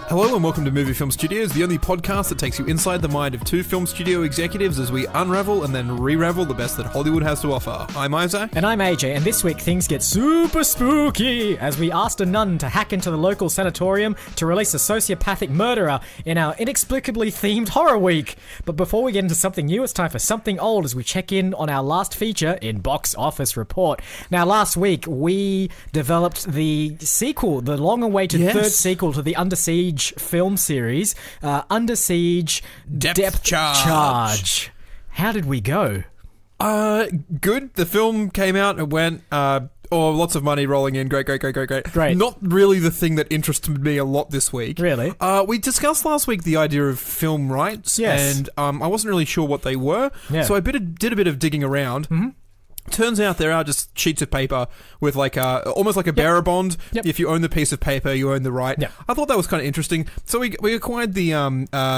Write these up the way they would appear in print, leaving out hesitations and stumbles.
Hello and welcome to Movie Film Studios, the only podcast that takes you inside the mind of two film studio executives as we unravel and then re-ravel the best that Hollywood has to offer. I'm Isaac. And I'm AJ, and this week things get super spooky as we asked a nun to hack into the local sanatorium to release a sociopathic murderer in our inexplicably themed horror week. But before we get into something new, it's time for something old as we check in on our last feature in Box Office Report. Now, last week we developed the sequel, the long-awaited third sequel to the Under Siege film series, Under Siege Depth Charge. How did we go? Good. The film came out and went, lots of money rolling in. Great. Not really the thing that interested me a lot this week. Really? We discussed last week the idea of film rights, yes. And I wasn't really sure what they were, so I did a bit of digging around. Mm-hmm. Turns out there are just sheets of paper with almost like a bearer bond. Yep. If you own the piece of paper, you own the right. Yep. I thought that was kind of interesting. So we acquired the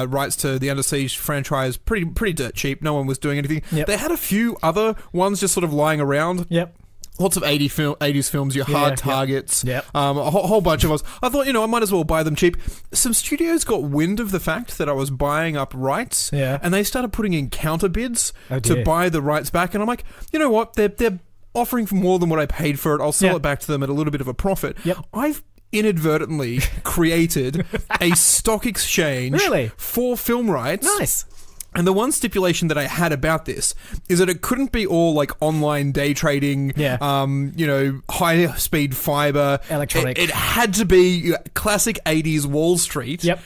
rights to the Under Siege franchise pretty dirt cheap. No one was doing anything. Yep. They had a few other ones just sort of lying around. Yep. Lots of 80s films, your Hard Targets, a whole bunch of us. I thought, I might as well buy them cheap. Some studios got wind of the fact that I was buying up rights, and they started putting in counter bids to buy the rights back. And I'm like, you know what? They're offering for more than what I paid for it. I'll sell it back to them at a little bit of a profit. Yep. I've inadvertently created a stock exchange for film rights. Nice. And the one stipulation that I had about this is that it couldn't be all like online day trading, high speed fiber, electronic. It had to be classic 80s Wall Street. Yep.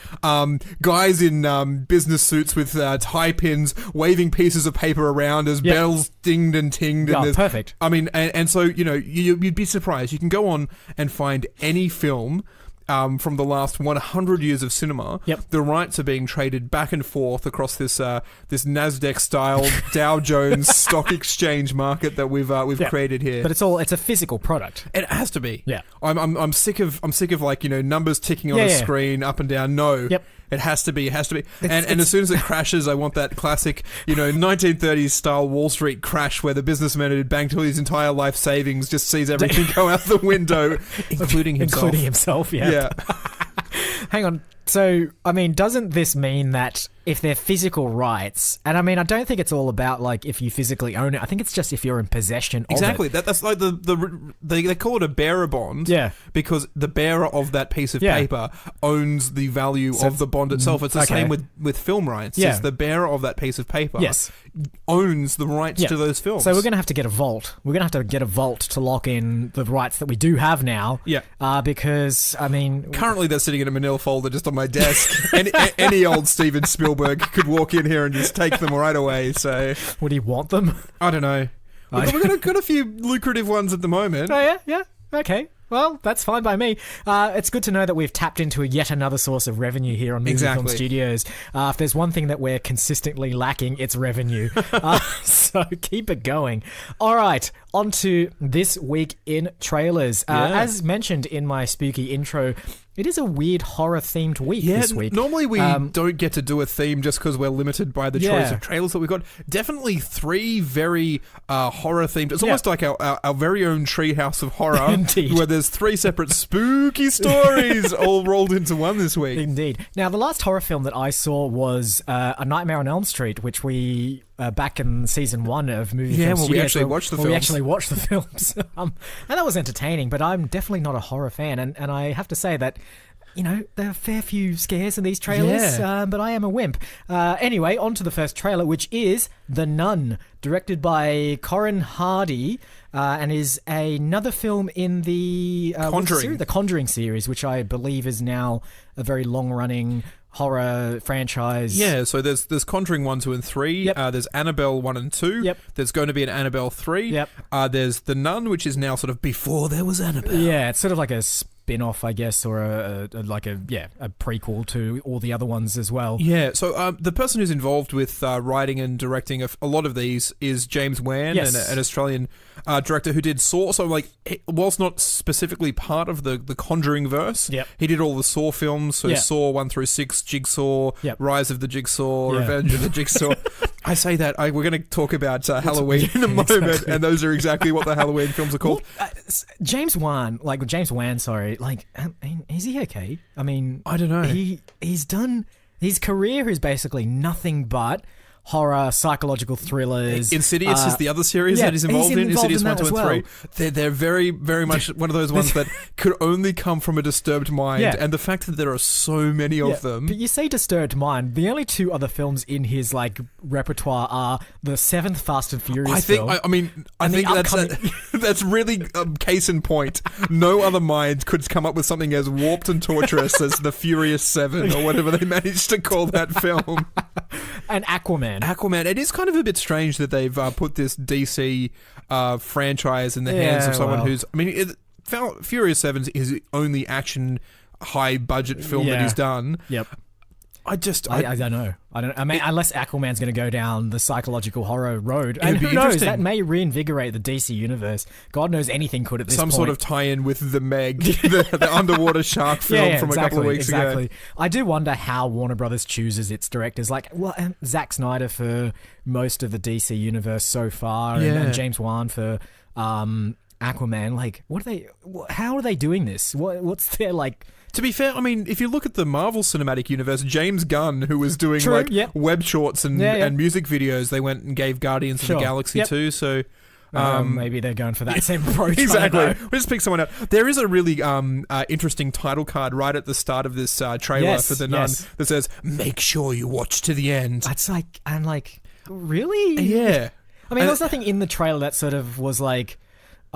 Guys in business suits with tie pins waving pieces of paper around as bells dinged and tinged. And perfect. I mean, and so, you'd be surprised. You can go on and find any film from the last 100 years of cinema. Yep. The rights are being traded back and forth across this NASDAQ-style Dow Jones stock exchange market that we've created here. But it's a physical product. It has to be. Yeah. I'm sick of numbers ticking on a screen up and down. No. Yep. It has to be. And as soon as it crashes, I want that classic, 1930s style Wall Street crash where the businessman who had banked all his entire life savings just sees everything go out the window, including himself. Yeah. Hang on. So, doesn't this mean that if they're physical rights, and I don't think it's all about like if you physically own it. I think it's just if you're in possession of it. That's like they call it a bearer bond. Yeah. Because the bearer of that piece of paper owns the value of the bond itself. It's the same with film rights. Yeah. It's the bearer of that piece of paper owns the rights to those films. So we're going to have to get a vault. We're going to have to get a vault to lock in the rights that we do have now. Yeah. Because, currently they're sitting in a manila folder just on my desk. Any old Steven Spielberg could walk in here and just take them right away. So, would he want them? I don't know. We've got a few lucrative ones at the moment. Oh yeah. Okay. Well, that's fine by me. It's good to know that we've tapped into yet another source of revenue here on Movie Film Studios. If there's one thing that we're consistently lacking, it's revenue. So keep it going. All right, on to this week in trailers. As mentioned in my spooky intro, it is a weird horror-themed week this week. Normally we don't get to do a theme just because we're limited by the choice of trailers that we've got. Definitely three very horror-themed. It's almost like our very own treehouse of horror. Indeed. Where there's three separate spooky stories all rolled into one this week. Indeed. Now, the last horror film that I saw was A Nightmare on Elm Street, which we... back in season 1 of Movie Film Studios. We actually watched the films. We actually watched the films. And that was entertaining, but I'm definitely not a horror fan. And I have to say that, there are a fair few scares in these trailers, but I am a wimp. Anyway, on to the first trailer, which is The Nun, directed by Corin Hardy, and is another film in the Conjuring series, which I believe is now a very long-running horror franchise. Yeah, so there's Conjuring 1, 2, and 3. Yep. There's Annabelle 1 and 2. Yep. There's going to be an Annabelle 3. Yep. There's The Nun, which is now sort of before there was Annabelle. Yeah, it's sort of like a spin-off, I guess, or a prequel to all the other ones as well. Yeah, so the person who's involved with writing and directing a lot of these is James Wan, an Australian director who did Saw. So, like, whilst not specifically part of the Conjuring verse, he did all the Saw films, so Saw 1 through 6, Jigsaw, Rise of the Jigsaw, Revenge of the Jigsaw. I say that, we're going to talk about Halloween in a moment, and those are exactly what the Halloween films are called. Well, James Wan, like, is he okay? I mean, I don't know. He's done, his career is basically nothing but horror, psychological thrillers. Insidious is the other series that he's involved in. Insidious 1, 2, and 3. They're very, very much one of those ones that could only come from a disturbed mind. And the fact that there are so many of them. But you say disturbed mind. The only two other films in his like repertoire are the 7th Fast and Furious film. I think that's really case in point. No other mind could come up with something as warped and torturous as the Furious 7 or whatever they managed to call that film. And Aquaman. It is kind of a bit strange that they've put this DC franchise in the hands of someone who's... I mean, Furious 7 is his only action high-budget film that he's done. Yep. I don't know. I mean, unless Aquaman's going to go down the psychological horror road. And who knows, that may reinvigorate the DC universe. God knows anything could at this point. Some sort of tie-in with The Meg, the underwater shark film from a couple of weeks ago. I do wonder how Warner Brothers chooses its directors. Like, Zack Snyder for most of the DC universe so far, and James Wan for Aquaman. Like, how are they doing this? What's their, like... To be fair, I mean, if you look at the Marvel Cinematic Universe, James Gunn, who was doing web shorts and music videos, they went and gave Guardians of the Galaxy too. So maybe they're going for that same approach. Exactly. We'll just pick someone out. There is a really interesting title card right at the start of this trailer for The Nun that says, "Make sure you watch to the end." That's like, I'm like, really? Yeah. I mean, there was nothing in the trailer that sort of was like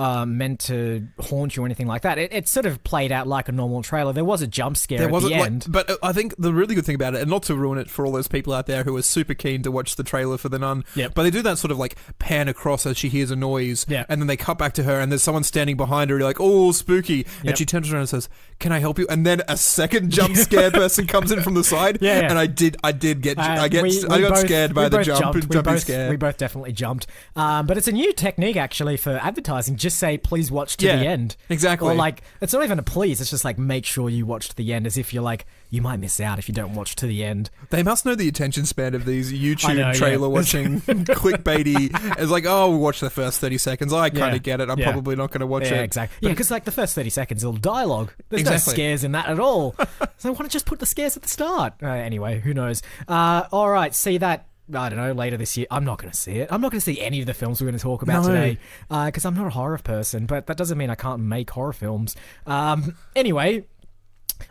meant to haunt you or anything like that. It sort of played out like a normal trailer. There was a jump scare at the end. But I think the really good thing about it, and not to ruin it for all those people out there who are super keen to watch the trailer for The Nun, but they do that sort of like pan across as she hears a noise, and then they cut back to her and there's someone standing behind her, you're like, oh, spooky. And she turns around and says, "Can I help you?" And then a second jump scare person comes in from the side, and I got scared by the jumping scare. We both definitely jumped. But it's a new technique actually for advertising. Just say, please watch to the end. Exactly. Or like, it's not even a please, it's just like, make sure you watch to the end, as if you're like, you might miss out if you don't watch to the end. They must know the attention span of these YouTube trailer watching clickbaity. It's like, oh, we'll watch the first 30 seconds. I kind of get it. I'm probably not going to watch it. Exactly. Yeah, because like the first 30 seconds is all dialogue. There's no scares in that at all. So why don't you just put the scares at the start? Anyway, who knows? All right, see that. I don't know, later this year. I'm not going to see it. I'm not going to see any of the films we're going to talk about today because I'm not a horror person, but that doesn't mean I can't make horror films. Anyway,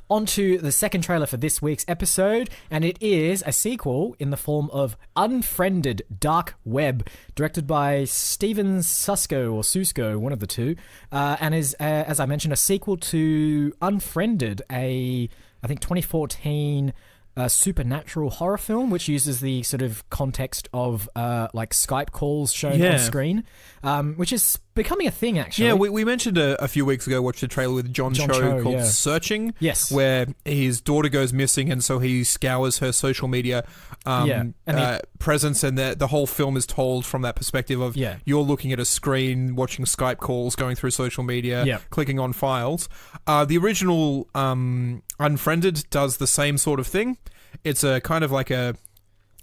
on to the second trailer for this week's episode, and it is a sequel in the form of Unfriended Dark Web, directed by Steven Susko, one of the two, and is, as I mentioned, a sequel to Unfriended, I think 2014 supernatural horror film, which uses the sort of context of like Skype calls shown on screen, which is becoming a thing, actually. Yeah, we mentioned a few weeks ago, watched a trailer with John Cho called Searching, where his daughter goes missing, and so he scours her social media presence, and the whole film is told from that perspective of you're looking at a screen, watching Skype calls, going through social media, clicking on files. The original Unfriended does the same sort of thing. It's a kind of like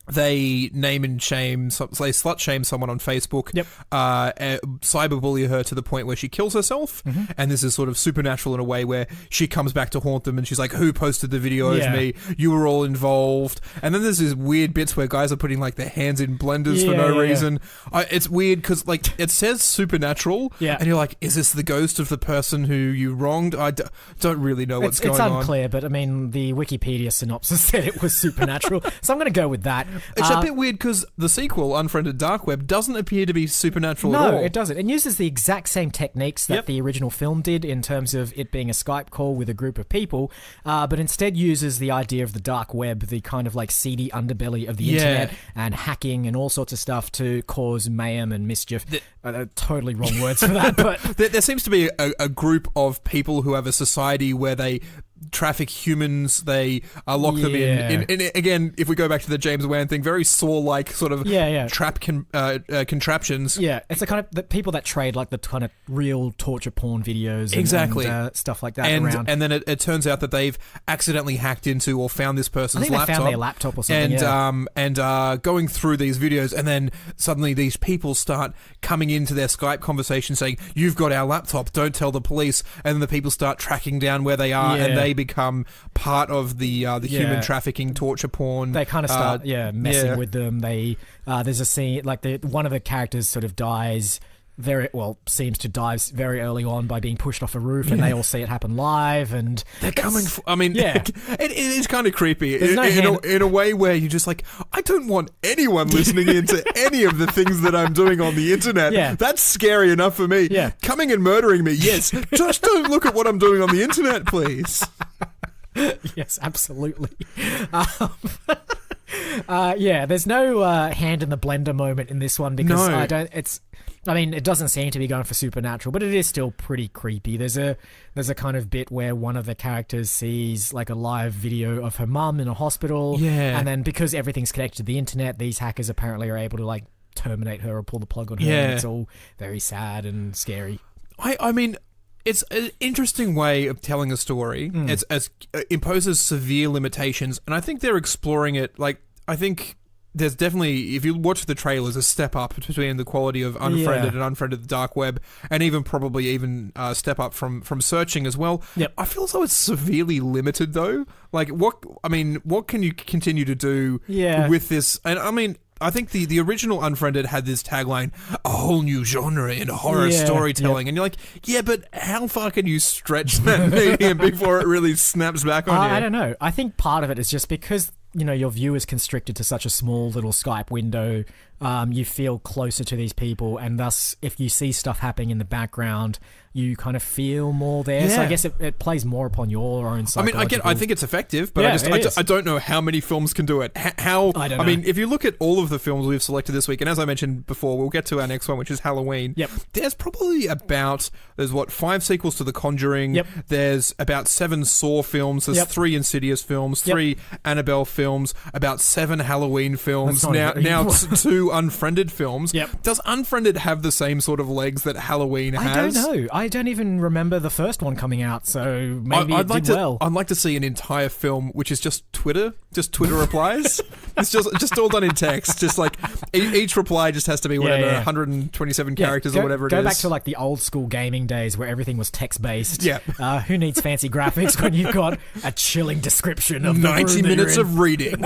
they name and shame, they slut shame someone on Facebook, cyberbully her to the point where she kills herself, and this is sort of supernatural in a way where she comes back to haunt them, and she's like, who posted the video of me? You were all involved. And then there's these weird bits where guys are putting like their hands in blenders for no reason. It's weird because like it says supernatural, and you're like, is this the ghost of the person who you wronged? I don't really know what's going on. It's unclear, but I mean, the Wikipedia synopsis said it was supernatural, so I'm going to go with that. It's a bit weird because the sequel, Unfriended Dark Web, doesn't appear to be supernatural at all. No, it doesn't. It uses the exact same techniques that the original film did in terms of it being a Skype call with a group of people, but instead uses the idea of the dark web, the kind of like seedy underbelly of the internet and hacking and all sorts of stuff to cause mayhem and mischief. Totally wrong words for that, but... There seems to be a group of people who have a society where they traffic humans, they lock them in. Again, if we go back to the James Wan thing, very Saw-like sort of trap contraptions. Yeah, it's the kind of the people that trade like the kind of real torture porn videos and stuff like that around. And then it turns out that they've accidentally hacked into or found this person's laptop. They found their laptop or something, and going through these videos, and then suddenly these people start coming into their Skype conversation saying, "You've got our laptop, don't tell the police," and then the people start tracking down where they are, and they become part of the human trafficking, torture porn. They kind of start messing with them. They there's a scene like one of the characters sort of dies seems to die very early on by being pushed off a roof, and they all see it happen live, and they're coming it is kind of creepy in a way where you're just like, I don't want anyone listening into any of the things that I'm doing on the internet. That's scary enough for me. Coming and murdering me, yes. Just don't look at what I'm doing on the internet, please. Yes, absolutely. There's no hand in the blender moment in this one because it doesn't seem to be going for supernatural, but it is still pretty creepy. There's a kind of bit where one of the characters sees like a live video of her mum in a hospital, and then because everything's connected to the internet, these hackers apparently are able to like terminate her or pull the plug on her. And it's all very sad and scary. I mean, it's an interesting way of telling a story. It imposes severe limitations, and I think they're exploring it. Like, I think there's definitely, if you watch the trailers, a step up between the quality of Unfriended and Unfriended the Dark Web, and even a step up from Searching as well. I feel as though it's severely limited though. Like, what can you continue to do with this? And I mean, I think the original Unfriended had this tagline, a whole new genre in horror storytelling. And you're like, but how far can you stretch that medium before it really snaps back on you? I don't know. I think part of it is just because, your view is constricted to such a small little Skype window. You feel closer to these people, and thus, if you see stuff happening in the background, you kind of feel more there. So I guess it plays more upon your own psychological... I think it's effective, but I don't know how many films can do it. I don't know. If you look at all of the films we've selected this week, and as I mentioned before, we'll get to our next one, which is Halloween. There's probably there's 5 sequels to The Conjuring. There's about 7 Saw films. There's 3 Insidious films, 3 Annabelle films, about 7 Halloween films. Now 2 Unfriended films. Does Unfriended have the same sort of legs that Halloween has? I don't know. I don't even remember the first one coming out, so maybe I'd like to see an entire film which is just Twitter replies. It's just all done in text. Just like each reply just has to be 127 characters or whatever it is. Go back to like the old school gaming days where everything was text based. Who needs fancy graphics when you've got a chilling description of 90 minutes of reading?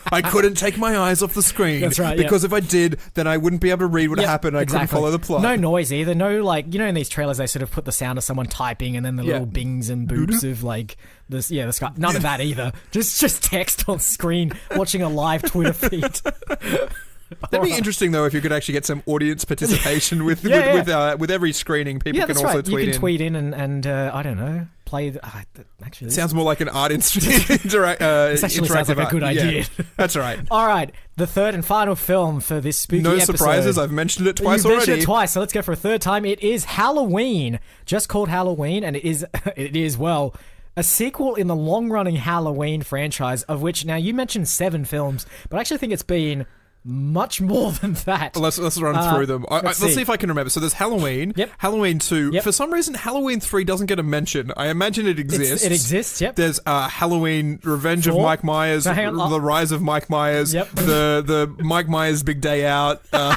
I couldn't take my eyes off the screen. That's right. Because if I did, then I wouldn't be able to read what happened. I couldn't follow the plot. No noise either. No, like, in these trailers, they sort of put the sound of someone typing and then the little bings and boops of like this. Yeah, the sky. None of that either. Just text on screen, watching a live Twitter feed. That'd be interesting though if you could actually get some audience participation with every screening. People can also tweet in. You can tweet in and I don't know, play. Actually, it sounds more like an art this actually sounds like a good idea. That's right. All right, the third and final film for this spooky episode. No surprises. I've mentioned it twice already. Mentioned it twice, so let's go for a third time. It is Halloween, just called Halloween, and it is a sequel in the long-running Halloween franchise, of which now you mentioned 7 films, but I actually think it's been much more than that. Let's run through them. Let's see if I can remember. So there's Halloween, Halloween 2. For some reason, Halloween 3 doesn't get a mention. I imagine it exists. It exists, There's Halloween, Revenge 4? Of Mike Myers, The Rise of Mike Myers, the Mike Myers Big Day Out. Go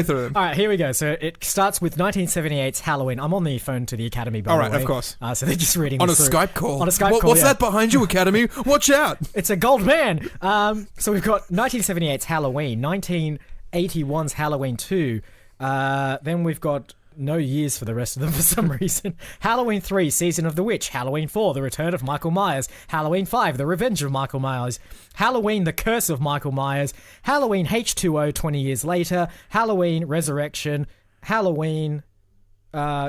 through them. All right, here we go. So it starts with 1978's Halloween. I'm on the phone to the Academy, by the way. All right, of course. So they're just reading on a Skype call. What's that behind you, Academy? Watch out! It's a gold man. So we've got 1978's Halloween, 1981's Halloween 2. Then we've got no years for the rest of them for some reason. Halloween 3, Season of the Witch. Halloween 4, The Return of Michael Myers. Halloween 5, The Revenge of Michael Myers. Halloween, The Curse of Michael Myers. Halloween H2O, 20 years later. Halloween Resurrection. Halloween...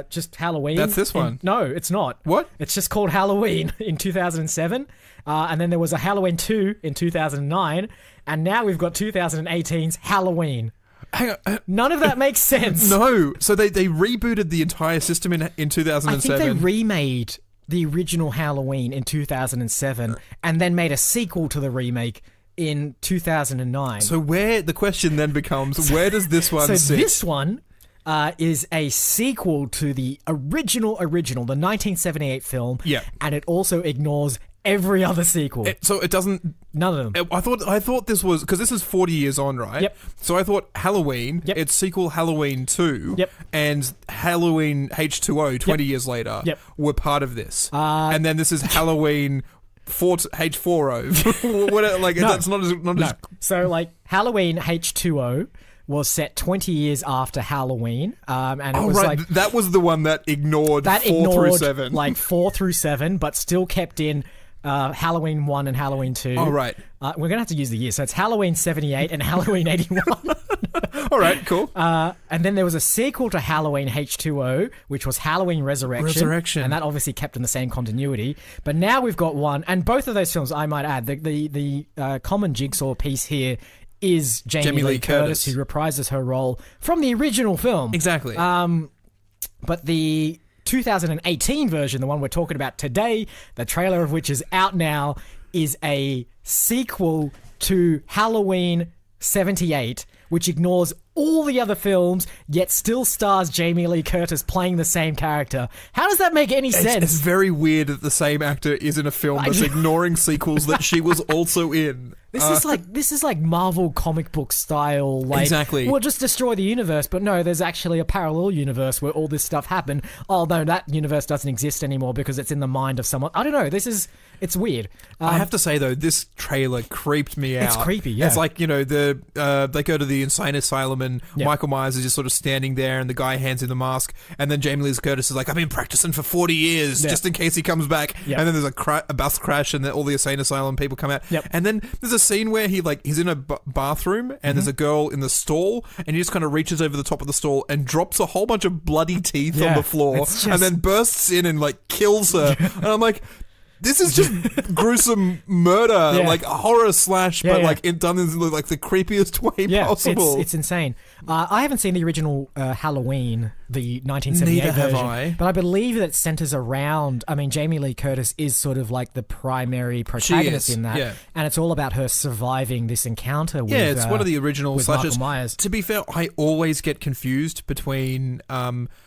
just Halloween. That's this one. No, it's not. What? It's just called Halloween in 2007. And then there was a Halloween 2 in 2009. And now we've got 2018's Halloween. Hang on. None of that makes sense. No. So they rebooted the entire system in 2007. I think they remade the original Halloween in 2007 and then made a sequel to the remake in 2009. So the question then becomes, where does this one sit? So this one is a sequel to the original, the 1978 film. Yeah. And it also ignores every other sequel. So it doesn't... None of them. I thought this was... Because this is 40 years on, right? Yep. So I thought Halloween, its sequel Halloween 2, and Halloween H2O 20 years later were part of this. And then this is Halloween... H4O. That's not as... So, like, Halloween H2O was set 20 years after Halloween. And it was right. like... That was the one that ignored 4 through 7. Like, 4 through 7, but still kept in Halloween 1 and Halloween 2. Oh, right. We're going to have to use the year. So it's Halloween 78 and Halloween 81. All right, cool. And then there was a sequel to Halloween H2O, which was Halloween Resurrection. And that obviously kept in the same continuity. But now we've got one, and both of those films, I might add, the common jigsaw piece here is Jamie Lee Curtis, who reprises her role from the original film. Exactly. But the 2018 version, the one we're talking about today, the trailer of which is out now, is a sequel to Halloween 78, which ignores all the other films, yet still stars Jamie Lee Curtis playing the same character. How does that make any sense? It's very weird that the same actor is in a film that's ignoring sequels that she was also in. This is like Marvel comic book style. Like, exactly. We'll just destroy the universe, but no, there's actually a parallel universe where all this stuff happened. Although that universe doesn't exist anymore because it's in the mind of someone. I don't know. It's weird. I have to say though, this trailer creeped me out. It's creepy. Yeah. It's like, they go to the insane asylum and Michael Myers is just sort of standing there and the guy hands him the mask and then Jamie Lee Curtis is like, I've been practicing for 40 years just in case he comes back. Yep. And then there's a bus crash and then all the insane asylum people come out. Yep. And then there's a scene where he's in a bathroom and there's a girl in the stall and he just kind of reaches over the top of the stall and drops a whole bunch of bloody teeth on the floor and then bursts in and kills her. And I'm like, this is just gruesome murder, like horror slash, but it done in the creepiest way possible. It's insane. I haven't seen the original Halloween, the 1978 Neither version, have I. but I believe that it centers around. I mean, Jamie Lee Curtis is sort of like the primary protagonist in that, and it's all about her surviving this encounter. With, it's one of the original Michael slashes. Myers. To be fair, I always get confused between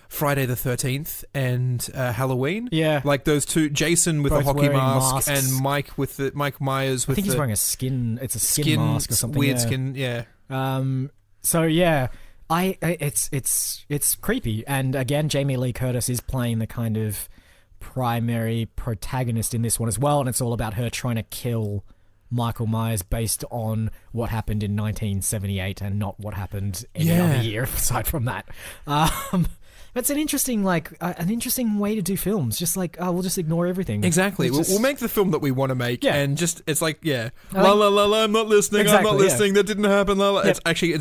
Friday the 13th and Halloween. Yeah. Like those two, Jason with Both a hockey wearing masks masks. and Mike Myers with I think he's the wearing a skin mask or something. Weird skin, yeah. So yeah, it's creepy. And again, Jamie Lee Curtis is playing the kind of primary protagonist in this one as well, and it's all about her trying to kill Michael Myers based on what happened in 1978 and not what happened any other year aside from that. It's an interesting way to do films. Just we'll just ignore everything. Exactly. We'll make the film that we want to make, and just it's la la la la. I'm not listening. Exactly, I'm not listening. That didn't happen. La la. Yep.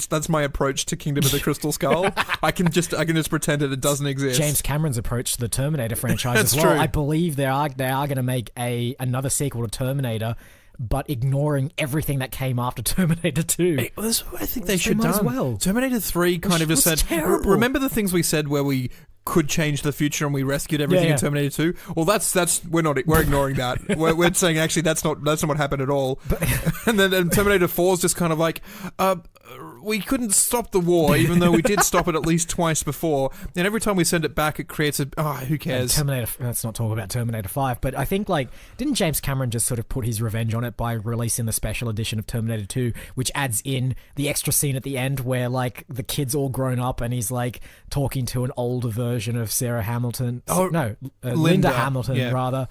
That's my approach to Kingdom of the Crystal Skull. I can just pretend that it doesn't exist. James Cameron's approach to the Terminator franchise as well. True. I believe they are going to make another sequel to Terminator, but ignoring everything that came after Terminator 2. That's what I think they should do as well. Terminator 3 kind of just said, remember the things we said where we could change the future and we rescued everything in Terminator 2? Well, we're ignoring that. we're saying actually that's not what happened at all. And then Terminator 4 is just kind of like, we couldn't stop the war, even though we did stop it at least twice before. And every time we send it back, it creates who cares? Let's not talk about Terminator 5, but I think, didn't James Cameron just sort of put his revenge on it by releasing the special edition of Terminator 2, which adds in the extra scene at the end where, the kid's all grown up and he's, talking to an older version of Sarah Hamilton. Linda Hamilton, rather.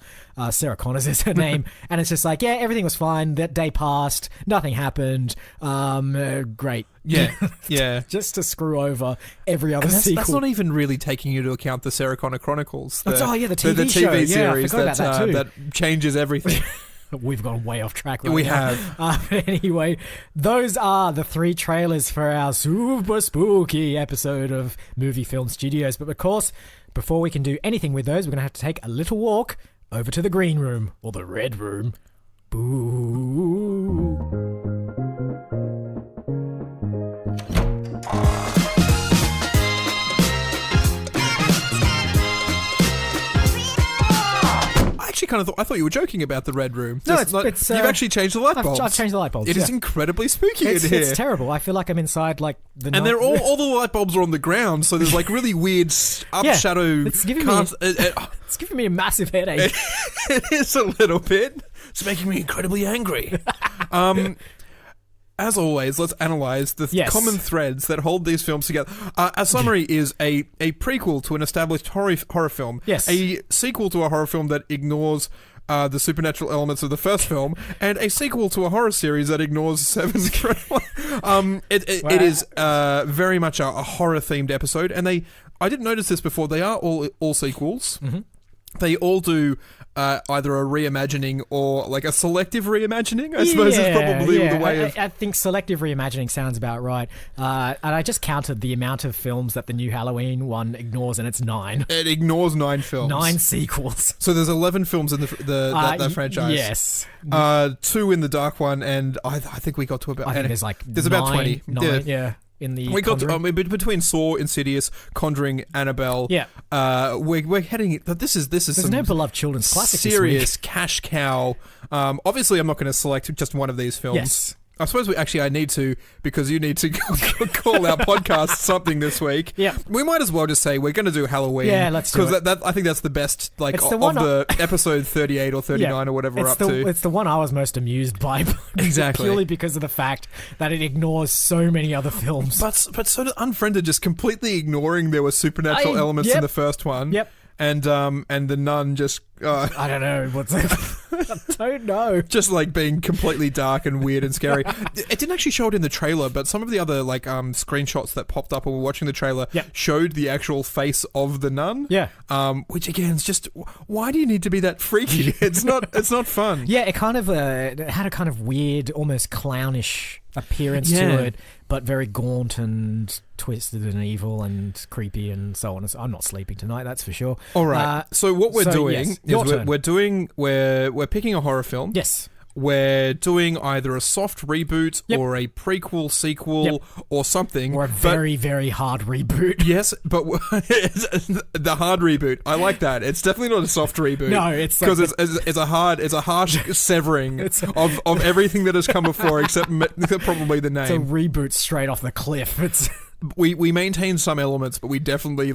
Sarah Connors is her name. And it's just everything was fine. That day passed. Nothing happened. Great. Yeah, yeah. Just to screw over every other that's, sequel. That's not even really taking into account the Sarah Connor Chronicles. The TV the show. TV series I forgot about that too. that changes everything. We've gone way off track right We now. have. Anyway, those are the 3 trailers for our super spooky episode of Movie Film Studios. But of course, before we can do anything with those, we're going to have to take a little walk over to the green room, or the red room. Boo. I thought you were joking about the red room. No, it's you've actually changed the light bulbs. I've changed the light bulbs. It is incredibly spooky in here. It's terrible. I feel like I'm inside like the. And they're all the light bulbs are on the ground, so there's like really weird shadow. It's giving me a massive headache. It is a little bit. It's making me incredibly angry. As always, let's analyse the common threads that hold these films together. A summary is a prequel to an established horror film. Yes. A sequel to a horror film that ignores the supernatural elements of the first film, and a sequel to a horror series that ignores Seven. It is very much a horror-themed episode, and I didn't notice this before, they are all sequels. Mm-hmm. They all do either a reimagining or like a selective reimagining, I suppose is probably the way I think selective reimagining sounds about right. And I just counted the amount of films that the new Halloween one ignores, and it's 9. It ignores 9 films. 9 sequels. So there's 11 films in that franchise. Yes. 2 in the dark one, and I think we got to about... I think there's about 20. 9, yeah. In the we got between Saw, Insidious, Conjuring, Annabelle. Yeah, we're heading. This is There's some no beloved children's classic. Serious cash cow. Obviously, I'm not going to select just one of these films. Yes. I suppose I need to, because you need to call our podcast something this week. Yeah. We might as well just say we're going to do Halloween. Yeah, let's do it. Because I think that's the best, of the episode 38 or 39 or whatever we're up to. It's the one I was most amused by. Exactly. Purely because of the fact that it ignores so many other films. But so did Unfriended, just completely ignoring there were supernatural elements in the first one. Yep. And the nun just... I don't know. I don't know. Just like being completely dark and weird and scary. It didn't actually show it in the trailer, but some of the other screenshots that popped up when we were watching the trailer showed the actual face of the nun. Yeah. Which again is just, why do you need to be that freaky? It's not fun. Yeah, it kind of it had a kind of weird, almost clownish appearance to it, but very gaunt and twisted and evil and creepy and so on. I'm not sleeping tonight, that's for sure. All right. So what we're doing is we're picking a horror film. Yes. We're doing either a soft reboot or a prequel, sequel, or something. Or a very, very hard reboot. Yes, but the hard reboot. I like that. It's definitely not a soft reboot. No, it's because it's a harsh severing of everything that has come before, except probably the name. It's a reboot straight off the cliff. It's. We maintain some elements, but we definitely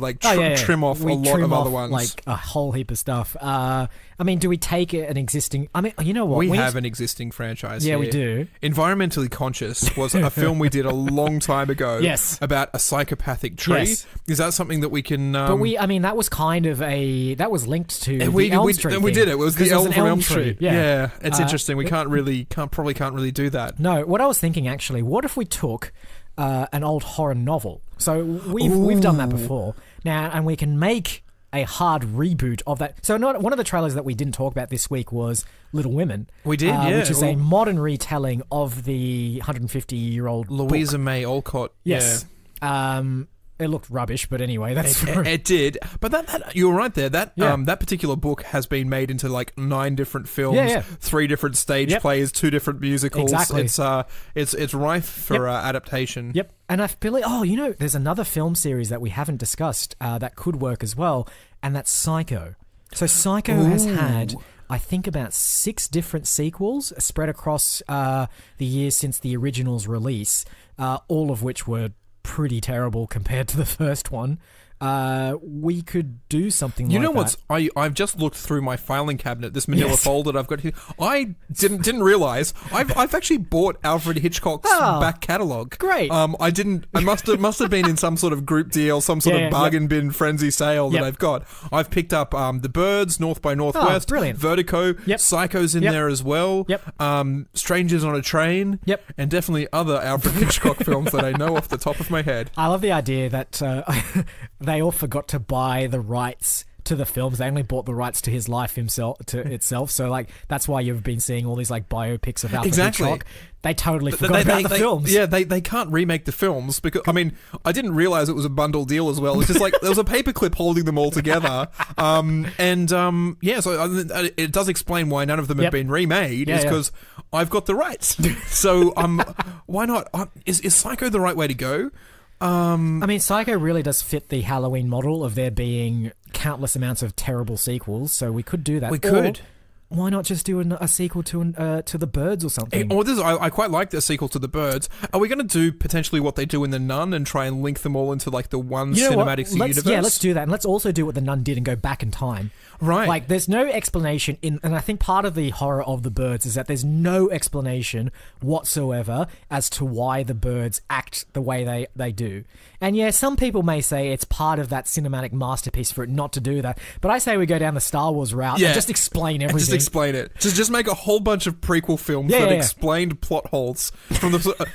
trim off a lot of other ones. Like a whole heap of stuff. I mean, do we take an existing... I mean, you know what? We have an existing franchise here. We do. Environmentally Conscious was a film we did a long time ago. Yes. About a psychopathic tree. Yes. Is that something that we can... But that was kind of that was linked to the Elm Street thing. We did it. It was the Elm from Elm Street. Yeah. It's interesting. We can't really do that. No, what I was thinking actually, what if we took... an old horror novel. So we've done that before now, and we can make a hard reboot of that. So one of the trailers that we didn't talk about this week was Little Women. We did, which is a modern retelling of the 150-year-old Louisa May Alcott. Yes. Yeah. It looked rubbish, but anyway, it did. But that you were right there. That particular book has been made into 9 different films, 3 different stage plays, 2 different musicals. Exactly. It's rife for adaptation. Yep. And I feel like, there's another film series that we haven't discussed that could work as well, and that's Psycho. So Psycho has had, I think, about 6 different sequels spread across the years since the original's release, all of which were pretty terrible compared to the first one. we could do something like that. You know what's... I've just looked through my filing cabinet, this manila folder that I've got here. I didn't realise I've actually bought Alfred Hitchcock's back catalogue. Great. I must have been in some sort of group deal, some sort of bargain bin frenzy sale that I've got. I've picked up The Birds, North by Northwest, brilliant. Vertigo, Psycho's in there as well, Strangers on a Train, and definitely other Alfred Hitchcock films that I know off the top of my head. I love the idea that they all forgot to buy the rights to the films. They only bought the rights to his life itself. So like that's why you've been seeing all these like biopics of Alfred Hitchcock. They totally forgot about the films. Yeah, they can't remake the films because I didn't realize it was a bundle deal as well. It's just like there was a paperclip holding them all together. So it does explain why none of them have been remade. Is because I've got the rights. So why not? Is Psycho the right way to go? Psycho really does fit the Halloween model of there being countless amounts of terrible sequels, so we could do that. We could. Or why not just do a sequel to The Birds or something? I quite like the sequel to The Birds. Are we going to do potentially what they do in The Nun and try and link them all into like the one cinematic universe? Yeah, let's do that, and let's also do what The Nun did and go back in time. Right. Like, there's no explanation and I think part of the horror of The Birds is that there's no explanation whatsoever as to why the birds act the way they do. And yeah, some people may say it's part of that cinematic masterpiece for it not to do that, but I say we go down the Star Wars route and just explain everything. Just explain it. Just make a whole bunch of prequel films that explained plot holes from the...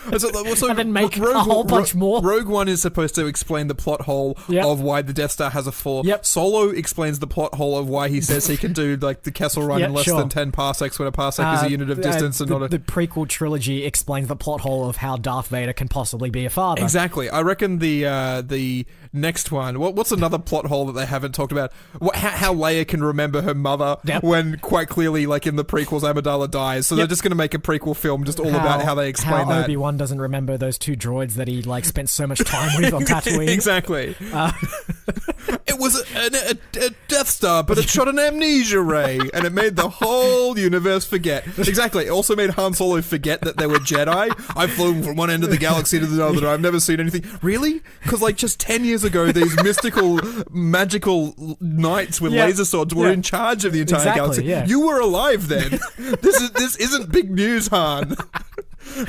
and then make a whole bunch more. Rogue One is supposed to explain the plot hole of why the Death Star has a fall. Solo explains the plot hole of why he says he can do like the Kessel Run in less than 10 parsecs when a parsec is a unit of distance. And the prequel trilogy explains the plot hole of how Darth Vader can possibly be a father. Exactly. I reckon the next one... What's another plot hole that they haven't talked about? How Leia can remember her mother when quite clearly, like in the prequels, Amidala dies. So they're just going to make a prequel film just all about how they explain that. Obi-Wan doesn't remember those two droids that he like spent so much time with on Tatooine. Exactly. It was a Death Star, but it shot an amnesia ray, and it made the whole universe forget. Exactly. It also made Han Solo forget that they were Jedi. I've flown from one end of the galaxy to the other. I've never seen anything. Really? Because like just 10 years ago, these mystical, magical knights with laser swords were in charge of the entire galaxy. Yeah. You were alive then. This isn't big news, Han.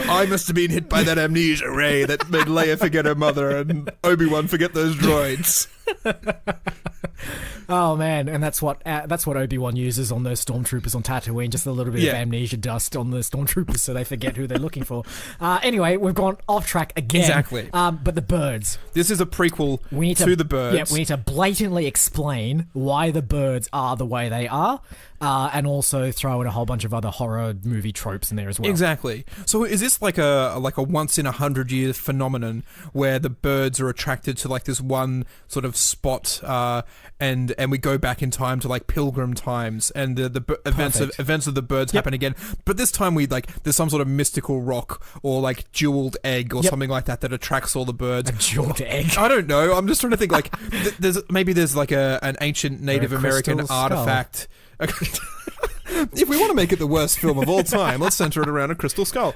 I must have been hit by that amnesia ray that made Leia forget her mother and Obi-Wan forget those droids. Oh man, and that's what Obi-Wan uses on those stormtroopers on Tatooine, just a little bit of amnesia dust on the stormtroopers so they forget who they're looking for. Anyway, we've gone off track again. Exactly. But the birds. This is a prequel to the birds. Yeah, we need to blatantly explain why the birds are the way they are. And also throw in a whole bunch of other horror movie tropes in there as well. Exactly. So is this like a once in 100 year phenomenon where the birds are attracted to like this one sort of spot, and we go back in time to like Pilgrim times, and the events of the birds happen again. But this time there's some sort of mystical rock or like jeweled egg or something like that attracts all the birds. A jeweled egg. I don't know. I'm just trying to think like there's like an ancient Native American artifact. If we want to make it the worst film of all time, let's center it around a crystal skull.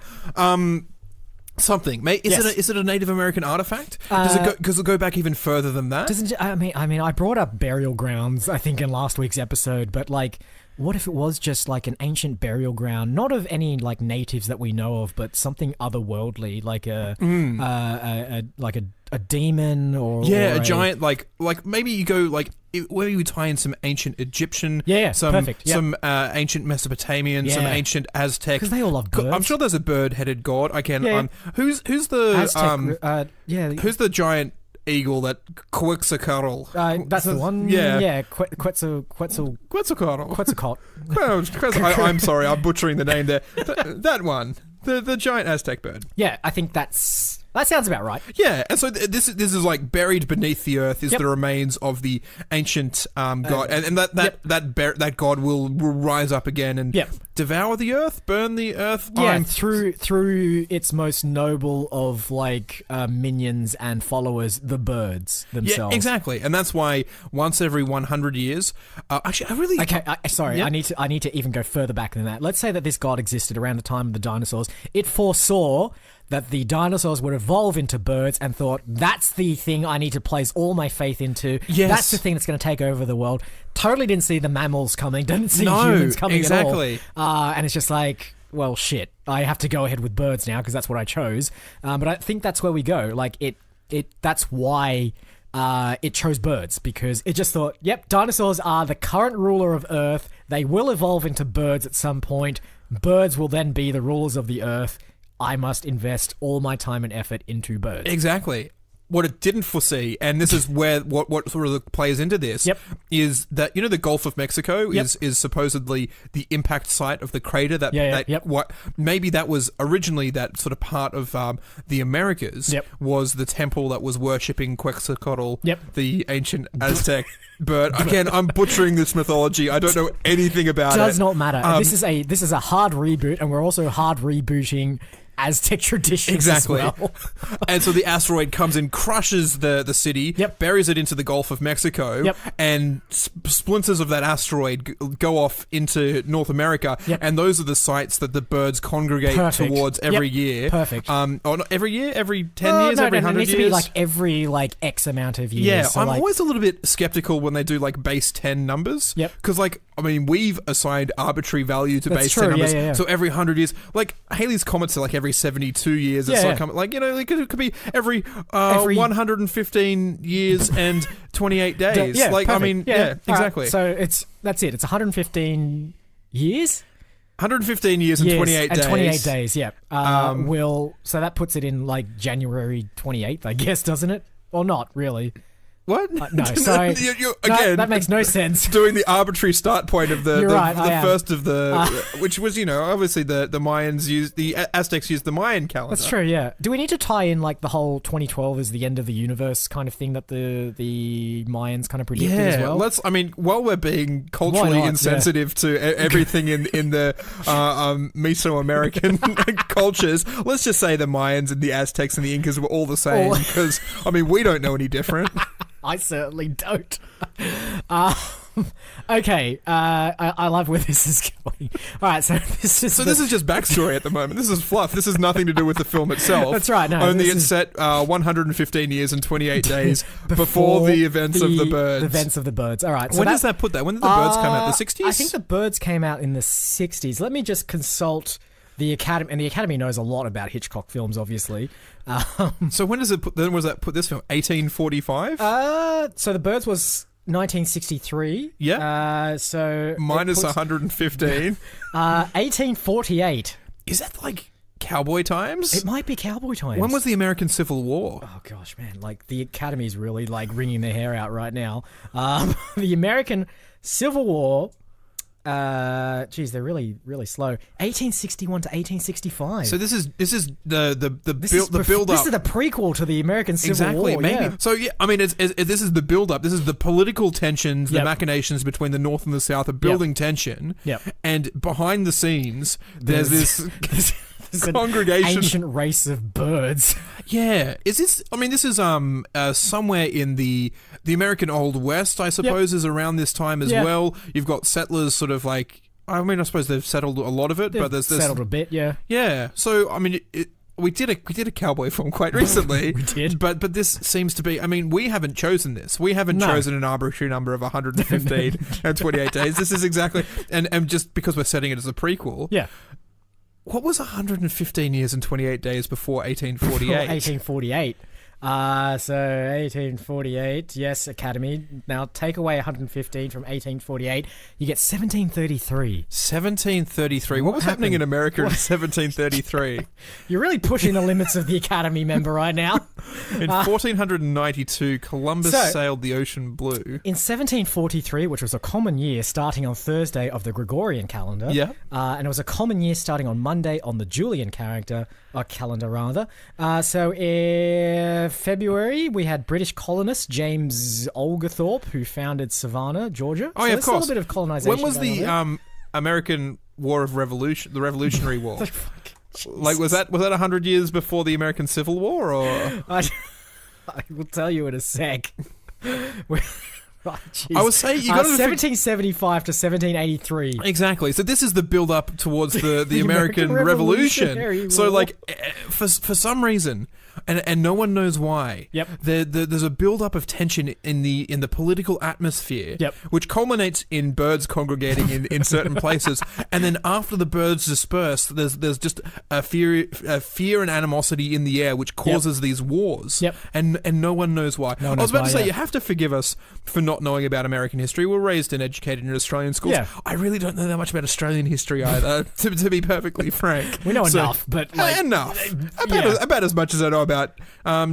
Something. Is it a Native American artifact? Does it go back even further than that? I brought up burial grounds, I think, in last week's episode, but like, what if it was just like an ancient burial ground, not of any like natives that we know of, but something otherworldly, like a demon or a giant like maybe you go like where you tie in some ancient Egyptian, some ancient Mesopotamian, some ancient Aztec, because they all love birds. I'm sure there's a bird-headed god. Who's the Aztec, who's the giant eagle that Quetzalcoatl? That's the one. Quetzalcoatl. I'm sorry, I'm butchering the name there. That one, the giant Aztec bird. Yeah, I think that sounds about right. Yeah, and so this is like buried beneath the earth is the remains of the ancient god, and that god will rise up again and devour the earth, burn the earth. Yeah, through its most noble of like minions and followers, the birds themselves. Yeah, exactly, and that's why once every 100 years. I need to even go further back than that. Let's say that this god existed around the time of the dinosaurs. It foresaw that the dinosaurs would evolve into birds and thought, that's the thing I need to place all my faith into. Yes. That's the thing that's going to take over the world. Totally didn't see the mammals coming, didn't see humans coming exactly. at all. And it's just like, well, shit, I have to go ahead with birds now because that's what I chose. But I think that's where we go. Like, that's why it chose birds, because it just thought, yep, dinosaurs are the current ruler of Earth. They will evolve into birds at some point. Birds will then be the rulers of the Earth. I must invest all my time and effort into birds. Exactly. What it didn't foresee, and this is where what sort of plays into this, is that, the Gulf of Mexico is supposedly the impact site of the crater what maybe that was originally that sort of part of the Americas was the temple that was worshipping Quetzalcoatl, the ancient Aztec bird. Again, I'm butchering this mythology. I don't know anything about it. Does not matter. This is a hard reboot, and we're also hard rebooting Aztec traditions as well. And so the asteroid comes and crushes the city, buries it into the Gulf of Mexico, and splinters of that asteroid go off into North America, and those are the sites that the birds congregate towards every year. Perfect. Not every year, every 10 years, every 100 years? It needs to be like every X amount of years. Yeah, so I'm always a little bit skeptical when they do base 10 numbers. Because we've assigned arbitrary value to base 10 numbers. So every 100 years, Halley's Comets are every 72 years. It's it could be every 115 years and 28 days. Exactly. Right. So that's it. It's 115 years. 115 years and 28 days. And 28 days, yeah. So that puts it in January 28th, I guess, doesn't it? Or not, really. What? No, sorry. Again, that makes no sense. Doing the arbitrary start point of the first of the, which was, obviously the Mayans used, the Aztecs used the Mayan calendar. That's true, yeah. Do we need to tie in the whole 2012 is the end of the universe kind of thing that the Mayans kind of predicted as well? While we're being culturally insensitive to everything in the Mesoamerican cultures, let's just say the Mayans and the Aztecs and the Incas were all the same, because, we don't know any different. I certainly don't. Okay, I love where this is going. All right, so this is just backstory at the moment. This is fluff. This has nothing to do with the film itself. That's right. No, only it's set 115 years and 28 days before the events of the birds. The events of the birds. All right. So when does that put that? When did the birds come out? The 60s? I think the birds came out in the 60s. Let me just consult the Academy, and the Academy knows a lot about Hitchcock films, obviously. So when does it put? Then was that put this film 1845? So the birds was 1963. Yeah. So minus 115. 1848. Is that cowboy times? It might be cowboy times. When was the American Civil War? Oh gosh, man! The Academy's really wringing their hair out right now. The American Civil War. They're really, really slow. 1861 to 1865. So this is the build up. This is the prequel to the American Civil War. Maybe. Yeah. So this is the build up. This is the political tensions, the machinations between the North and the South are building tension. Yep. And behind the scenes, there's this congregation, an ancient race of birds. Yeah. Is this? This is somewhere in the American Old West, I suppose, is around this time as well. You've got settlers sort of I suppose they've settled a lot of it, but there's settled a bit, yeah. Yeah. So, we did a cowboy film quite recently. We did. But this seems to be, we haven't chosen this. We haven't chosen an arbitrary number of 115 and 28 days. This is exactly, and just because we're setting it as a prequel. Yeah. What was 115 years and 28 days before 1848? 1848. So 1848, yes, Academy. Now take away 115 from 1848, you get 1733. 1733. What was happening in America in 1733? You're really pushing the limits of the Academy, member, right now. In 1492, Columbus sailed the ocean blue. In 1743, which was a common year starting on Thursday of the Gregorian calendar, and it was a common year starting on Monday on the Julian calendar. So in February, we had British colonist James Oglethorpe, who founded Savannah, Georgia. Oh, yeah, of course. A little bit of colonization. When was the American War of Revolution, the Revolutionary War? Was that 100 years before the American Civil War, or? I will tell you in a sec. Oh, I would say you got 1775 to 1783. Exactly. So this is the build-up towards the American Revolution. So, like, for some reason, and no one knows why. Yep. There's a build-up of tension in the political atmosphere. Yep. Which culminates in birds congregating in certain places, and then after the birds disperse, there's just a fear and animosity in the air, which causes these wars. Yep. And no one knows why. I was about to say, you have to forgive us for not knowing about American history. We're raised and educated in Australian schools. Yeah. I really don't know that much about Australian history either, to be perfectly frank. We know enough, but like, enough. About as much as I know about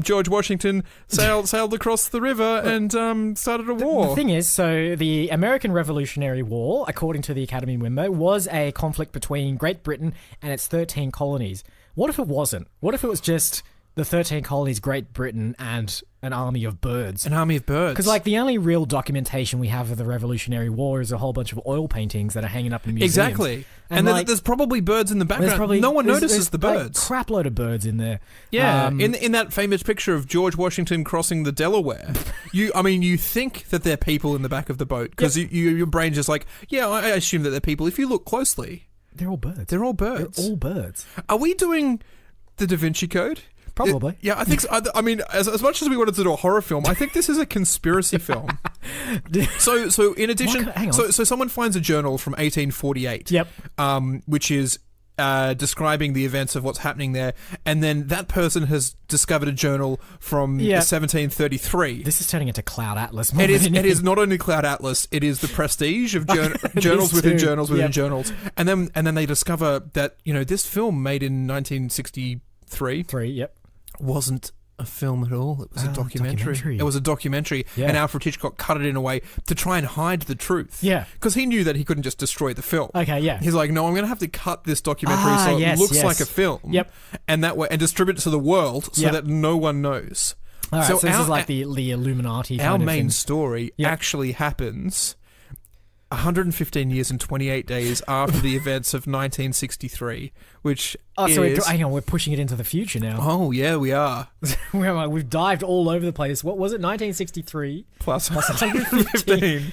George Washington sailed across the river and started a war. The thing is, so the American Revolutionary War, according to the Academy memo, was a conflict between Great Britain and its 13 colonies. What if it wasn't? What if it was just the 13 colonies, Great Britain, and an army of birds? An army of birds. Because, like, the only real documentation we have of the Revolutionary War is a whole bunch of oil paintings that are hanging up in museums. Exactly. And like, there's probably birds in the background. No one notices the birds. Like, crap load of birds in there. Yeah. In that famous picture of George Washington crossing the Delaware, you think that they're people in the back of the boat because your brain just like, I assume that they're people. If you look closely, they're all birds. They're all birds. They're all birds. Are we doing the Da Vinci Code? Probably. Yeah, I think so. I mean, as much as we wanted to do a horror film, I think this is a conspiracy film. So in addition, so someone finds a journal from 1848. Yep. Which is describing the events of what's happening there, and then that person has discovered a journal from 1733. This is turning into Cloud Atlas. It is not only Cloud Atlas; it is the prestige of journals within journals within journals, and then they discover that this film made in 1963 wasn't a film at all. It was a documentary. It was a documentary, and Alfred Hitchcock cut it in a way to try and hide the truth. Yeah, because he knew that he couldn't just destroy the film. Okay, yeah. He's like, no, I'm going to have to cut this documentary so it looks like a film. Yep, and that way, and distribute it to the world so that no one knows. All right, so this is like the Illuminati. Our main story actually happens 115 years and 28 days after the events of 1963, which hang on, we're pushing it into the future now. Oh, yeah, we are. We've dived all over the place. What was it, 1963? Plus 115.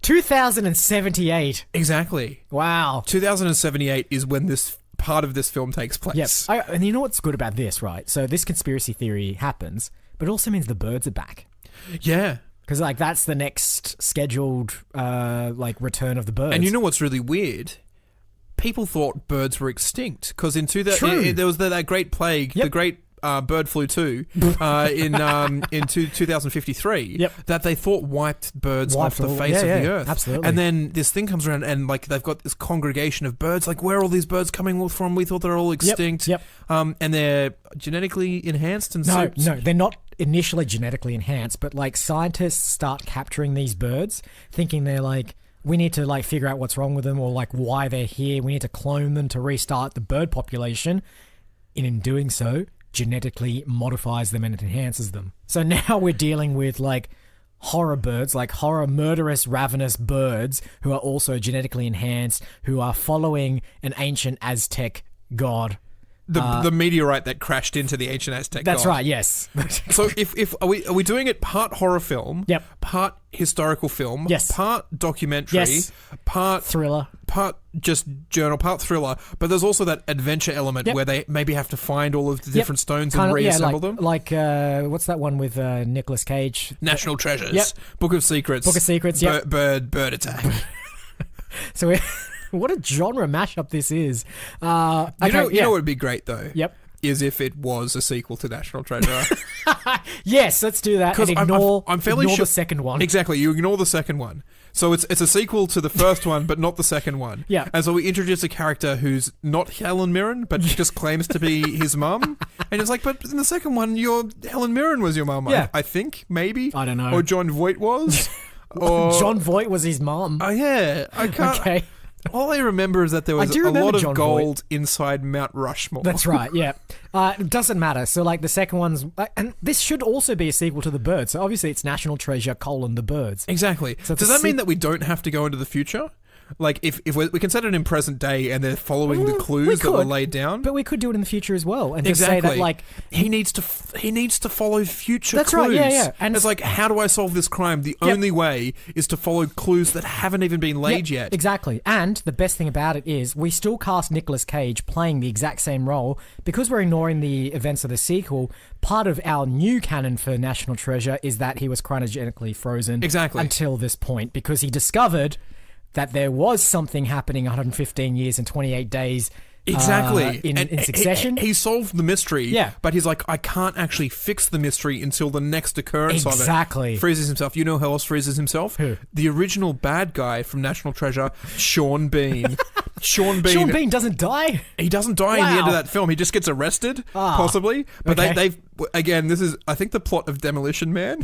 2078. Exactly. Wow. 2078 is when this part of this film takes place. Yes. And you know what's good about this, right? So this conspiracy theory happens, but it also means the birds are back. Yeah. Because, like, that's the next scheduled, return of the birds. And you know what's really weird? People thought birds were extinct because there was that great plague, the great bird flu 2, in 2053, that they thought wiped birds off the face of the earth. Absolutely. And then this thing comes around and, like, they've got this congregation of birds. Like, where are all these birds coming from? We thought they're all extinct. Yep. And they're genetically enhanced and No, they're not initially genetically enhanced, but like scientists start capturing these birds thinking they're like, we need to like figure out what's wrong with them or like why they're here. We need to clone them to restart the bird population. And in doing so, genetically modifies them and it enhances them. So now we're dealing with like horror birds, like horror murderous ravenous birds who are also genetically enhanced, who are following an ancient Aztec god. The meteorite that crashed into the ancient Aztec That's god. right, yes. So if are we doing it part horror film, part historical film, part documentary, part thriller, part just journal, part thriller, but there's also that adventure element where they maybe have to find all of the different stones and reassemble them. Like what's that one with Nicolas Cage? National Treasures. Book of Secrets. Bird Attack. So what a genre mashup this is. You know what would be great though? Yep. Is if it was a sequel to National Treasure. Yes, let's do that. And ignore the second one. Exactly, you ignore the second one. So it's a sequel to the first one, but not the second one. Yeah. And so we introduce a character who's not Helen Mirren, but just claims to be his mum. And it's like, but in the second one, Helen Mirren was your mum. Yeah. I think, maybe. I don't know. Or John Voight was. Or John Voight was his mum. Oh, yeah. I can't. Okay. All I remember is that there was a lot of gold inside Mount Rushmore. That's right, yeah. It doesn't matter. So, like, the second one's... and this should also be a sequel to The Birds. So, obviously, it's National Treasure, The Birds. Exactly. So does that mean that we don't have to go into the future? Like, if we can set it in present day and they're following the clues that were laid down. But we could do it in the future as well. And just say that, like... He needs to follow future clues. That's right, yeah. And it's like, how do I solve this crime? The only way is to follow clues that haven't even been laid yet. Exactly. And the best thing about it is we still cast Nicolas Cage playing the exact same role. Because we're ignoring the events of the sequel, part of our new canon for National Treasure is that he was cryogenically frozen until this point, because he discovered that there was something happening 115 years and 28 days in succession. He solved the mystery, but he's like, I can't actually fix the mystery until the next occurrence of it. Exactly. Freezes himself. You know who else freezes himself? Who? The original bad guy from National Treasure, Sean Bean. Sean Bean doesn't die? He doesn't die in the end of that film. He just gets arrested, possibly. But they've... Again, this is, I think, the plot of Demolition Man,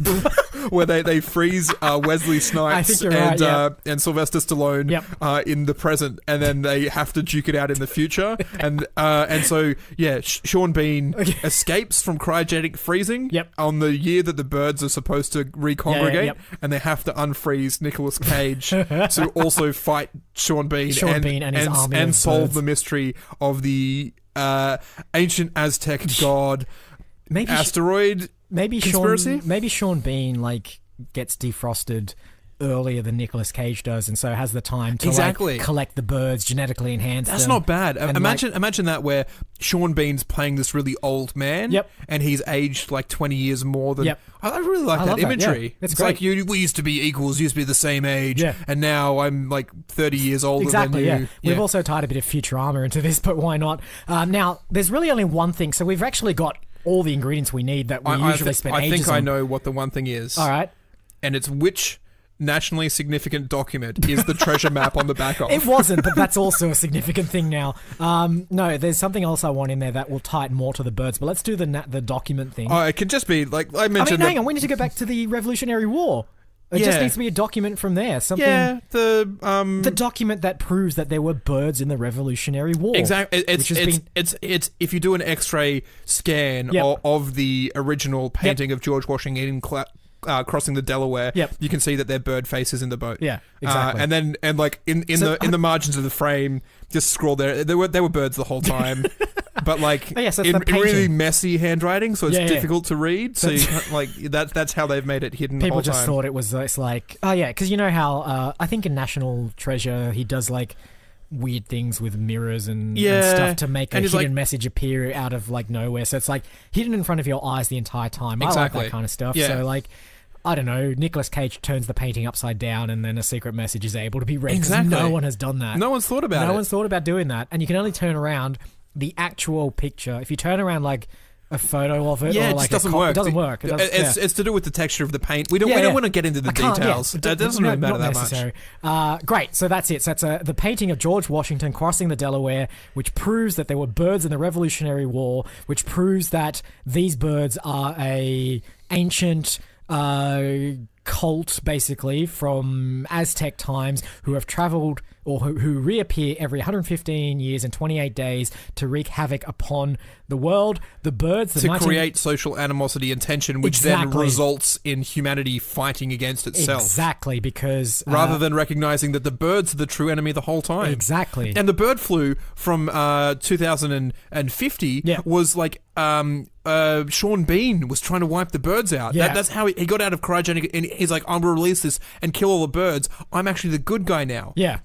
where they freeze Wesley Snipes and Sylvester Stallone in the present, and then they have to duke it out in the future. And so, Sean Bean escapes from cryogenic freezing on the year that the birds are supposed to recongregate, and they have to unfreeze Nicolas Cage to also fight Sean Bean and his army and of solve birds. the mystery of the ancient Aztec god. Maybe asteroid conspiracy? Maybe Sean Bean gets defrosted earlier than Nicolas Cage does, and so has the time to collect the birds, genetically enhance That's them. not bad. Imagine that, where Sean Bean's playing this really old man, and he's aged 20 years more than... I really like that imagery. It's great. Like we used to be equals, used to be the same age, and now I'm 30 years older than you. We've also tied a bit of Futurama into this, but why not? Now, there's really only one thing, so we've actually got all the ingredients we need that we usually spend ages on. I think I know what the one thing is. All right. And it's which nationally significant document is the treasure map on the back of. It wasn't, but that's also a significant thing now. No, there's something else I want in there that will tie it more to the birds, but let's do the document thing. Oh, it could just be, I mentioned... hang on, we need to go back to the Revolutionary War. It just needs to be a document from there. Something. Yeah, the document that proves that there were birds in the Revolutionary War. Exactly. It's if you do an X-ray scan of the original painting of George Washington crossing the Delaware, you can see that there are bird faces in the boat. Yeah, exactly. And then in the margins of the frame, just scroll there. There were birds the whole time. But in really messy handwriting, so it's difficult to read. So you can't, that's how they've made it hidden. People the whole just time. thought it was because you know how I think in National Treasure he does weird things with mirrors and stuff to make a hidden message appear out of nowhere. So it's hidden in front of your eyes the entire time. Exactly. I like that kind of stuff. Yeah. So I don't know, Nicolas Cage turns the painting upside down and then a secret message is able to be read. Exactly. No one has done that. No one's thought about it. No one's thought about doing that. And you can only turn around the actual picture. If you turn around a photo of it, or it just doesn't work. It doesn't work. It's to do with the texture of the paint. We don't want to get into the details. It doesn't really matter that necessary. Much. Great. So that's it. So that's the painting of George Washington crossing the Delaware, which proves that there were birds in the Revolutionary War, which proves that these birds are a ancient cult, basically, from Aztec times, who have traveled or who reappear every 115 years and 28 days to wreak havoc upon the world. The birds... to create social animosity and tension, which then results in humanity fighting against itself. Exactly, because... rather than recognizing that the birds are the true enemy the whole time. Exactly. And the bird flu from 2050 was Sean Bean was trying to wipe the birds out. Yeah. That's how he got out of cryogenic, and he's like, I'm going to release this and kill all the birds. I'm actually the good guy now. Yeah.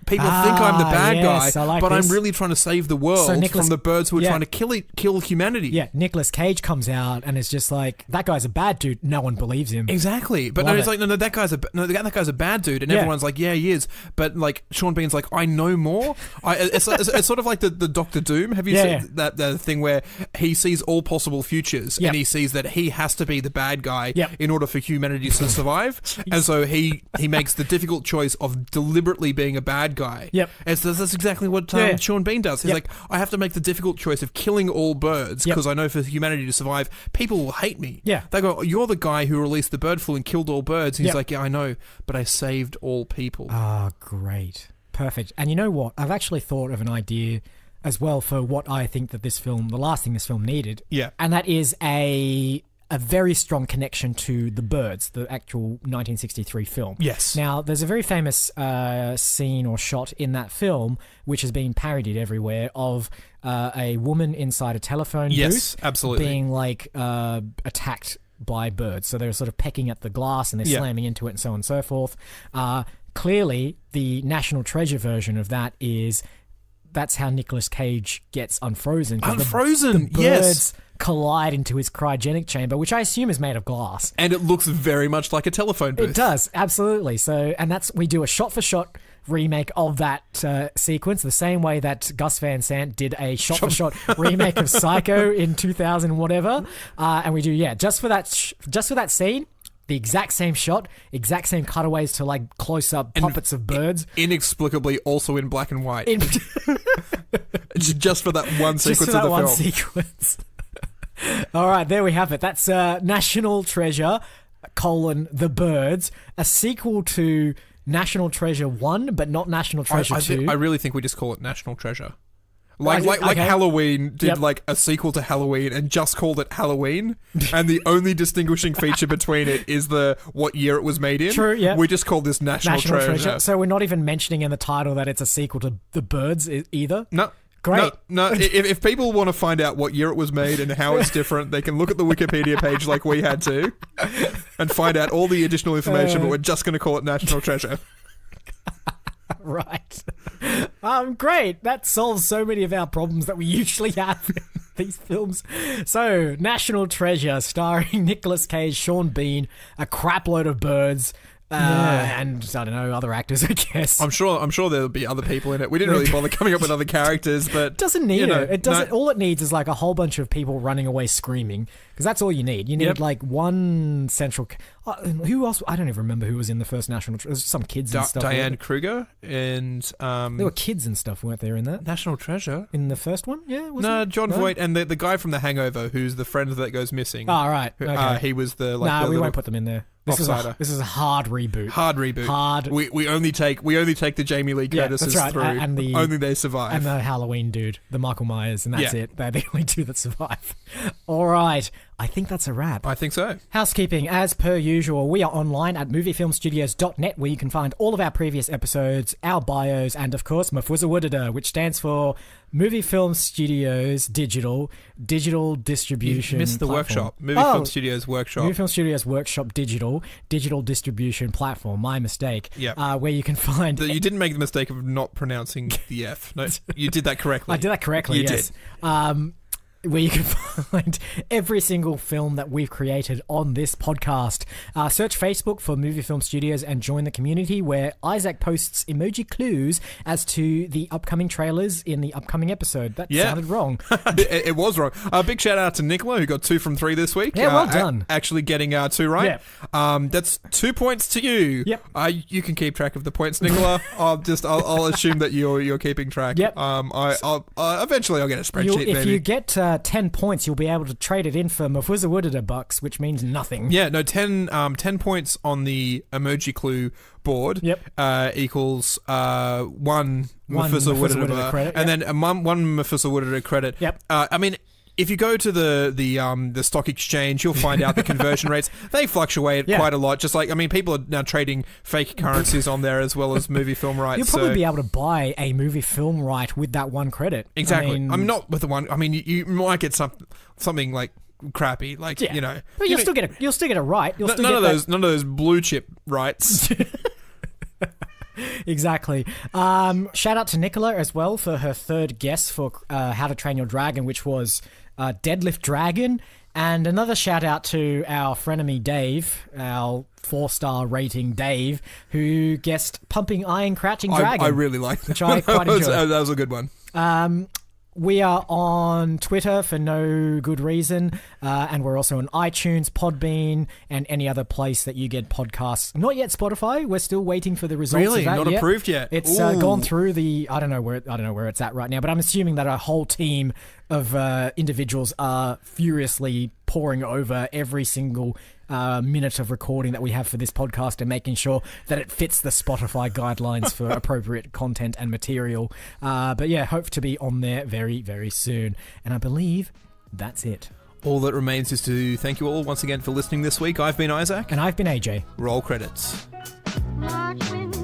People think I'm the bad guy, but this. I'm really trying to save the world from the birds who are trying to kill humanity. Yeah, Nicolas Cage comes out and is just like, that guy's a bad dude. No one believes him. Exactly. But it's that guy's a bad dude, and everyone's like, yeah, he is. But Sean Bean's like, I know more. It's sort of like the Doctor Doom. Have you seen that thing where he sees all possible futures and he sees that he has to be the bad guy in order for humanity to survive, and so he makes the difficult choice of deliberately being a bad guy. Yep. And so that's exactly what Sean Bean does. He's like, I have to make the difficult choice of killing all birds because I know for humanity to survive, people will hate me. Yeah. They go, you're the guy who released the bird flu and killed all birds. And he's like, yeah, I know, but I saved all people. Ah, great. Perfect. And you know what? I've actually thought of an idea as well for what I think that the last thing this film needed. Yeah. And that is a a very strong connection to The Birds, the actual 1963 film. Yes. Now, there's a very famous scene or shot in that film, which has been parodied everywhere, of a woman inside a telephone booth absolutely. being like attacked by birds. So they're sort of pecking at the glass and they're slamming into it and so on and so forth. Clearly, the National Treasure version of that that's how Nicolas Cage gets unfrozen. Unfrozen, the birds collide into his cryogenic chamber, which I assume is made of glass. And it looks very much like a telephone booth. It does, absolutely. So, and we do a shot-for-shot remake of that sequence, the same way that Gus Van Sant did a shot-for-shot remake of Psycho in 2000 whatever. And we do, just for that scene, the exact same shot, exact same cutaways to like close-up puppets of birds. Inexplicably also in black and white. Just for that one sequence of the film. Sequence. All right, there we have it. That's National Treasure, The Birds, a sequel to National Treasure 1, but not National Treasure 2. I really think we just call it National Treasure. Like Halloween did like a sequel to Halloween and just called it Halloween, and the only distinguishing feature between it is what year it was made in. True, yeah. We just called this National Treasure. So we're not even mentioning in the title that it's a sequel to The Birds either? No. Great. No. If people want to find out what year it was made and how it's different, they can look at the Wikipedia page like we had to and find out all the additional information, but we're just going to call it National Treasure. Right. Great. That solves so many of our problems that we usually have in these films. So, National Treasure, starring Nicolas Cage, Sean Bean, a crapload of birds, and I don't know, other actors, I guess. I'm sure there'll be other people in it. We didn't really bother coming up with other characters, but doesn't need it. It doesn't. All it needs is like a whole bunch of people running away screaming, because that's all you need. You need like one central. Who else? I don't even remember who was in the first National Treasure. Some kids and stuff. Diane Kruger and there were kids and stuff, weren't there, in that National Treasure in the first one? Yeah, John Voight and the guy from The Hangover, who's the friend that goes missing. Oh, right. Okay. He was the we won't put them in there. This is a hard reboot. Hard. We only take the Jamie Lee Curtis's through. And only they survive. And the Halloween dude, the Michael Myers, and that's it. They're the only two that survive. All right. I think that's a wrap. I think so. Housekeeping, as per usual, we are online at moviefilmstudios.net, where you can find all of our previous episodes, our bios, and of course, Mafuzawudada, which stands for Movie Film Studios Digital Distribution. You missed the platform. workshop. Movie Film Studios Workshop. Movie Film Studios Workshop Digital Distribution Platform. My mistake. Yeah. Where you can find. You didn't make the mistake of not pronouncing the F. No, you did that correctly. I did that correctly. You yes. did. Where you can find every single film that we've created on this podcast. Search Facebook for Movie Film Studios and join the community, where Isaac posts emoji clues as to the upcoming trailers in the upcoming episode. That sounded wrong. It was wrong. A big shout out to Nicola, who got 2 from 3 this week. Yeah, well done. Actually getting 2 right. Yeah. That's 2 points to you. Yep. You can keep track of the points, Nicola. I'll assume that you're keeping track. Yep. I'll eventually I'll get a spreadsheet. If you get 10 points, you'll be able to trade it in for Mafuzawudada bucks, which means nothing. Yeah, no, 10 points on the emoji clue board equals 1 Mafuzawudada credit, and then one Mafuzawudada credit. Yep. I mean, if you go to the stock exchange, you'll find out the conversion rates. They fluctuate quite a lot. Just like, I mean, people are now trading fake currencies on there as well as movie film rights. You'll probably be able to buy a movie film right with that one credit. Exactly. I'm not with the one. I mean, you might get something like crappy, like you know. But you'll still get it right. None of those blue chip rights. Exactly. Shout out to Nicola as well for her third guess for How to Train Your Dragon, which was Deadlift Dragon. And another shout out to our frenemy Dave, our 4-star rating Dave, who guessed Pumping Iron Crouching Dragon. I really liked that. Which I quite enjoyed. That was a good one. We are on Twitter for no good reason, and we're also on iTunes, Podbean, and any other place that you get podcasts. Not yet Spotify. We're still waiting for the results. Really, of that not yet. Approved yet. It's gone through the. I don't know where it's at right now, but I'm assuming that a whole team of individuals are furiously poring over every single minute of recording that we have for this podcast and making sure that it fits the Spotify guidelines for appropriate content and material. But yeah, hope to be on there very, very soon. And I believe that's it. All that remains is to thank you all once again for listening this week. I've been Isaac. And I've been AJ. Roll credits. March wind